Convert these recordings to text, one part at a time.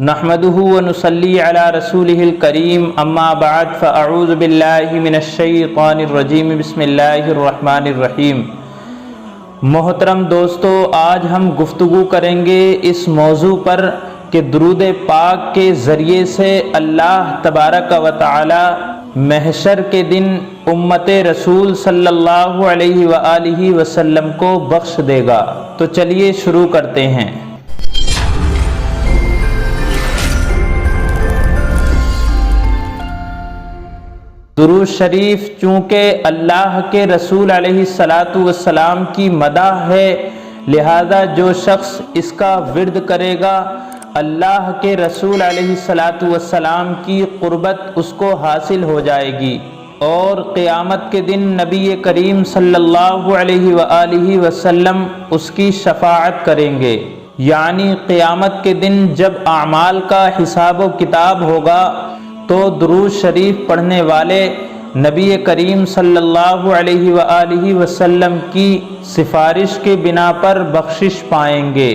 नहमदुहु व नुसल्ली अला रसूलिहिल करीम अम्मा बाद फ़अऊज़ु बिल्लाहि मिनश्शैतानिर रजीम बिस्मिल्लाहिर रहमानिर रहीम। मोहतरम दोस्तों, आज हम गुफ्तगू करेंगे इस मौजू पर कि दुरूद पाक के ज़रिए से अल्लाह तबारक व तआला महशर के दिन उम्मत रसूल सल्लल्लाहु अलैहि व आलिहि वसल्लम को बख्श देगा। तो चलिए शुरू करते हैं। दुरूद शरीफ चूँकि अल्लाह के रसूल अलैहिस्सलातु वस्सलाम की मदाह है, लिहाजा जो शख्स इसका विर्द करेगा अल्लाह के रसूल अलैहिस्सलातु वस्सलाम की क़ुर्बत उसको हासिल हो जाएगी और क़यामत के दिन नबी करीम सल्लल्लाहु अलैहि व आलिहि वसल्लम उसकी शफ़ाअत करेंगे। यानी क़यामत के दिन जब आमाल का हिसाब व किताब होगा तो दुरूद शरीफ पढ़ने वाले नबी करीम सल्लल्लाहु अलैहि व आलिहि वसल्लम की सिफारिश के बिना पर बख्शिश पाएंगे।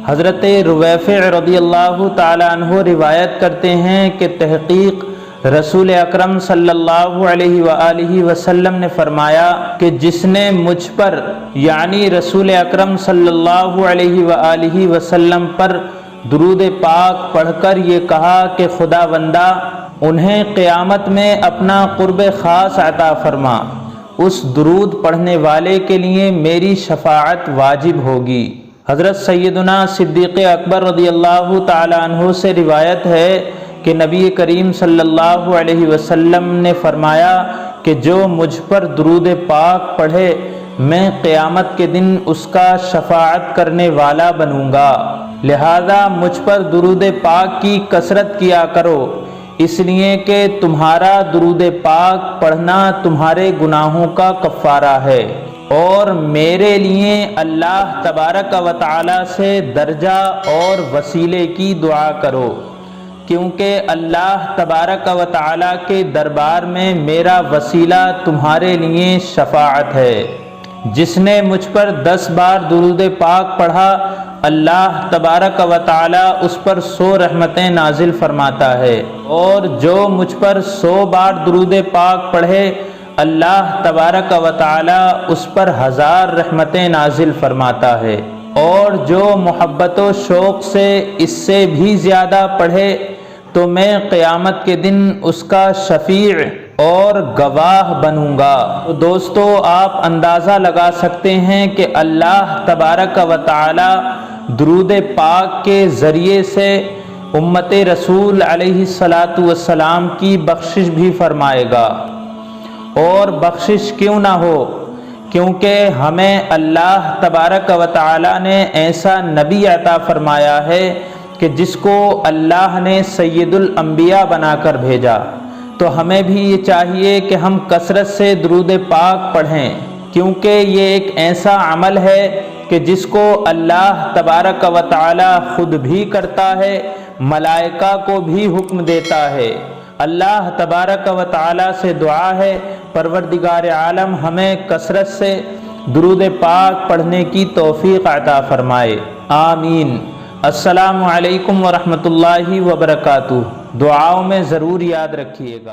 हज़रत रुवैफ़े रज़ियल्लाहु ताला अन्हु रिवायत करते हैं कि तहक़ीक़ रसूल अकरम सल्लल्लाहु अलैहि व आलिहि वसल्लम ने फरमाया कि जिसने मुझ पर यानी रसूल अकरम सल्लल्लाहु अलैहि व आलिहि वसल्लम पर दुरूद पाक पढ़कर ये कहा कि खुदावंदा उन्हें क़यामत में अपना क़ुर्ब ख़ास अता फरमा, उस दुरूद पढ़ने वाले के लिए मेरी शफ़ाअत वाजिब होगी। हज़रत सैयदना सिद्दीक़ अकबर रज़ियल्लाहु ताला अन्हु से रिवायत है कि नबी करीम सल्लल्लाहु अलैहि वसल्लम ने फरमाया कि जो मुझ पर दुरूद पाक पढ़े मैं क़यामत के दिन उसका शफ़ाअत करने वाला बनूँगा। लिहाजा मुझ पर दुरूद पाक की कसरत किया करो, इसलिए कि तुम्हारा दुरूद पाक पढ़ना तुम्हारे गुनाहों का कफ़ारा है और मेरे लिए अल्लाह तबारक व तआला से दर्जा और वसीले की दुआ करो, क्योंकि अल्लाह तबारक व तआला के दरबार में मेरा वसीला तुम्हारे लिए शफ़ाअत है। जिसने मुझ पर 10 बार दुरूद पाक पढ़ा अल्लाह तबारक व तआला उस पर 100 रहमतें नाजिल फरमाता है और जो मुझ पर 100 बार दुरूद पाक पढ़े अल्लाह तबारक व तआला उस पर 1000 रहमतें नाजिल फरमाता है और जो मोहब्बत व शौक़ से इससे भी ज़्यादा पढ़े तो मैं क़यामत के दिन उसका शफ़ीअ और गवाह बनूंगा। तो दोस्तों, आप अंदाज़ा लगा सकते हैं कि अल्लाह तबारक व तआला दुरूद पाक के ज़रिए से उम्मत रसूल अलैहिस्सलातु वस्सलाम की बख्शिश भी फरमाएगा। और बख्शिश क्यों ना हो, क्योंकि हमें अल्लाह तबारक व तआला ने ऐसा नबी अता फरमाया है कि जिसको अल्लाह ने सैयदुल अंबिया बनाकर भेजा। तो हमें भी ये चाहिए कि हम कसरत से दुरूद पाक पढ़ें, क्योंकि ये एक ऐसा अमल है कि जिसको अल्लाह तबारक व तआला खुद भी करता है, मलाइका को भी हुक्म देता है। अल्लाह तबारक व तआला से दुआ है परवरदिगार आलम हमें कसरत से दुरूद पाक पढ़ने की तौफीक अता फरमाए, आमीन। अस्सलामु अलैकुम व रहमतुल्लाहि व बरकातुहू। दुआओं में ज़रूर याद रखिएगा।